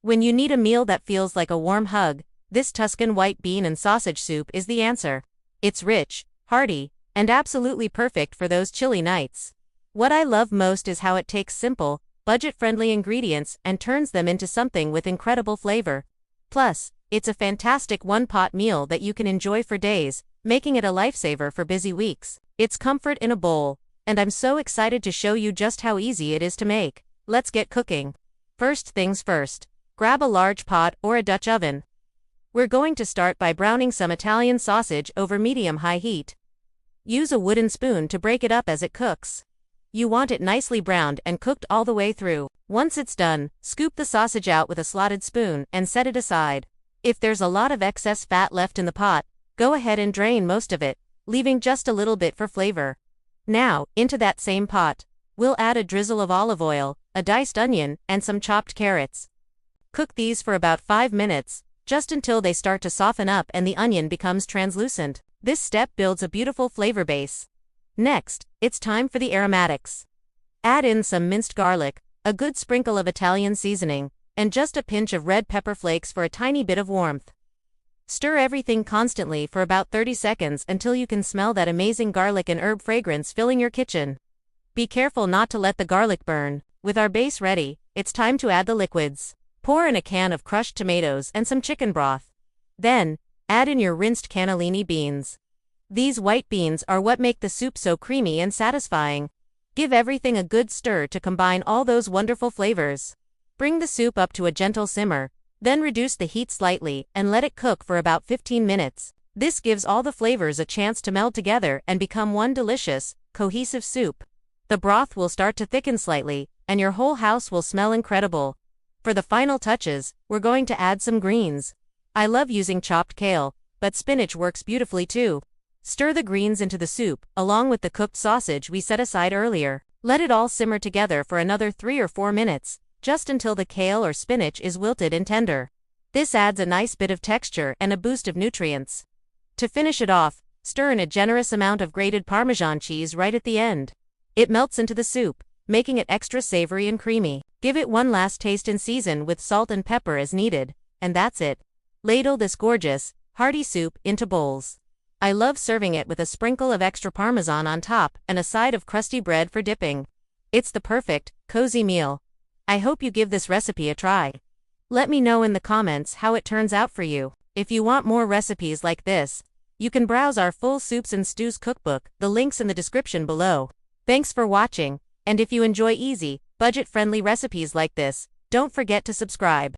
When you need a meal that feels like a warm hug, this Tuscan white bean and sausage soup is the answer. It's rich, hearty, and absolutely perfect for those chilly nights. What I love most is how it takes simple, budget-friendly ingredients and turns them into something with incredible flavor. Plus, it's a fantastic one-pot meal that you can enjoy for days, making it a lifesaver for busy weeks. It's comfort in a bowl, and I'm so excited to show you just how easy it is to make. Let's get cooking. First things first, grab a large pot or a Dutch oven. We're going to start by browning some Italian sausage over medium-high heat. Use a wooden spoon to break it up as it cooks. You want it nicely browned and cooked all the way through. Once it's done, scoop the sausage out with a slotted spoon and set it aside. If there's a lot of excess fat left in the pot, go ahead and drain most of it, leaving just a little bit for flavor. Now, into that same pot, we'll add a drizzle of olive oil, a diced onion, and some chopped carrots. Cook these for about 5 minutes, just until they start to soften up and the onion becomes translucent. This step builds a beautiful flavor base. Next, it's time for the aromatics. Add in some minced garlic, a good sprinkle of Italian seasoning, and just a pinch of red pepper flakes for a tiny bit of warmth. Stir everything constantly for about 30 seconds until you can smell that amazing garlic and herb fragrance filling your kitchen. Be careful not to let the garlic burn. With our base ready, it's time to add the liquids. Pour in a can of crushed tomatoes and some chicken broth. Then, add in your rinsed cannellini beans. These white beans are what make the soup so creamy and satisfying. Give everything a good stir to combine all those wonderful flavors. Bring the soup up to a gentle simmer, then reduce the heat slightly and let it cook for about 15 minutes. This gives all the flavors a chance to meld together and become one delicious, cohesive soup. The broth will start to thicken slightly, and your whole house will smell incredible. For the final touches, we're going to add some greens. I love using chopped kale, but spinach works beautifully too. Stir the greens into the soup, along with the cooked sausage we set aside earlier. Let it all simmer together for another 3 or 4 minutes, just until the kale or spinach is wilted and tender. This adds a nice bit of texture and a boost of nutrients. To finish it off, stir in a generous amount of grated Parmesan cheese right at the end. It melts into the soup, making it extra savory and creamy. Give it one last taste and season with salt and pepper as needed, and that's it. Ladle this gorgeous, hearty soup into bowls. I love serving it with a sprinkle of extra Parmesan on top and a side of crusty bread for dipping. It's the perfect, cozy meal. I hope you give this recipe a try. Let me know in the comments how it turns out for you. If you want more recipes like this, you can browse our full soups and stews cookbook, the link's in the description below. Thanks for watching, and if you enjoy easy, budget-friendly recipes like this, don't forget to subscribe.